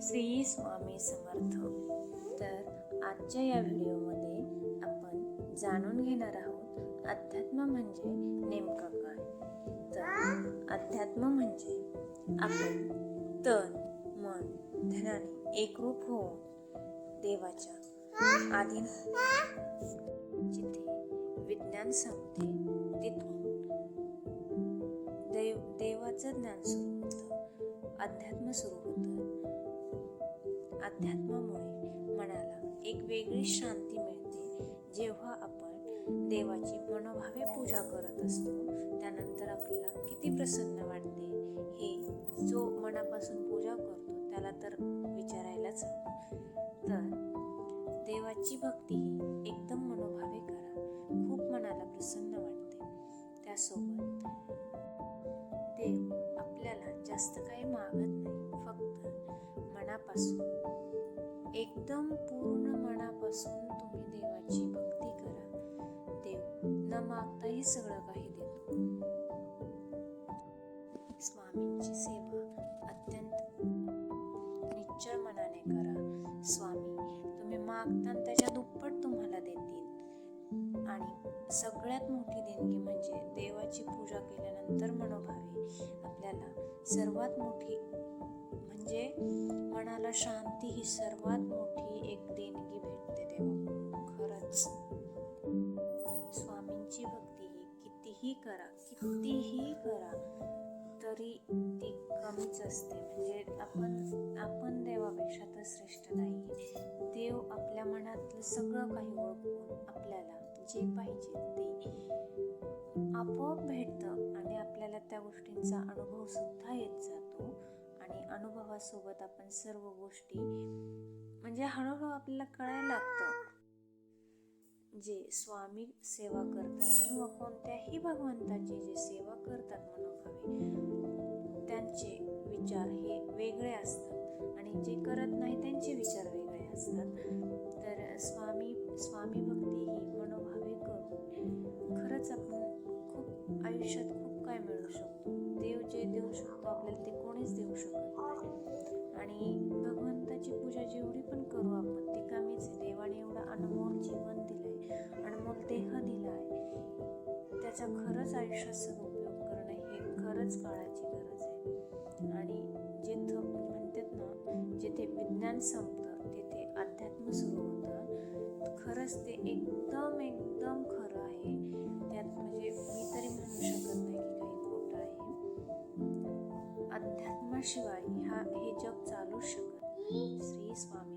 श्री स्वामी समर्थ. तर आजच्या या व्हिडिओमध्ये आपण जाणून घेणार आहोत अध्यात्म म्हणजे नेमकं काय. तर अध्यात्म म्हणजे आपण तन मन धनाने एकरूप होऊन देवाच्या आधीन, जिथे विज्ञान सांगते तिथून देवाचं ज्ञान सुरू होतं, अध्यात्म सुरू होतं. अध्यात्मामुळे मनाला एक वेगळी शांती मिळते. जेव्हा आपण देवाची मनोभावे पूजा करत असतो त्यानंतर आपल्याला किती प्रसन्न वाटते हे जो मनापासून पूजा करतो त्याला तर विचारायलाच हवं. तर देवाची भक्ती ही एकदम मनोभावे करा, खूप मनाला प्रसन्न वाटते. त्यासोबत देव आपल्याला जास्त काही मागत नाही, फक्त मनापासून एकदम पूर्ण मनापासून तुम्ही देवाची भक्ती करा. देव न मागताही सगळं काही देतो. स्वामींची सेवा अत्यंत निश्चळ मनाने करा. स्वामी तुम्ही मागता त्याच्या दुप्पट तुम्हाला देतील. आणि सगळ्यात मोठी देणगी म्हणजे देवाची पूजा केल्यानंतर मनोभावे आपल्याला सर्वात मोठी म्हणजे मनाला शांती ही सर्वात मोठी एक देणगी भेटते देवाकडून. खरंच स्वामींची भक्ती ही कितीही करा तरी ती कमीच असते. म्हणजे आपण देवापेक्षा तर श्रेष्ठ नाही. देव आपल्या मनातलं सगळं काही ओळखून आपल्याला जे पाहिजे ते आपोआप भेटतं आणि आपल्याला त्या गोष्टींचा अनुभव सुद्धा येत जातो. आणि अनुभवासोबत आपण सर्व गोष्टी म्हणजे हळूहळू आपल्याला कळायला लागतं. जे स्वामी सेवा करतात किंवा कोणत्याही भगवंताची जे सेवा करतात मनोभावे, त्यांचे विचार हे वेगळे असतात आणि जे करत नाही त्यांचे विचार वेगळे असतात. तर स्वामी भक्ती ही मनोभावे करून खरंच आपण खूप आयुष्यात खूप काय मिळू शकतो. देव जे देऊ शकतो आपल्याला ते कोणीच देऊ शकत नाही. आणि भगवंताची पूजा जेवढी पण करू आपण ती कमीच आहे. देवाने एवढा अनमोल जीवन दिलंय, अनमोल देह दिलाय, त्याचा खरंच आयुष्यात सदुपयोग करणं हे खरंच काळाची गरज आहे. आणि जिथं म्हणतात ना, जिथे विज्ञान संपतं तिथे अध्यात्म सुरू होतं. खरंच ते एकदम खरं आहे. त्यात म्हणजे मी तरी म्हणू शकत नाही की काही खोटं आहे. अध्यात्माशिवाय हे जग चालूच शकत नाही. श्री स्वामी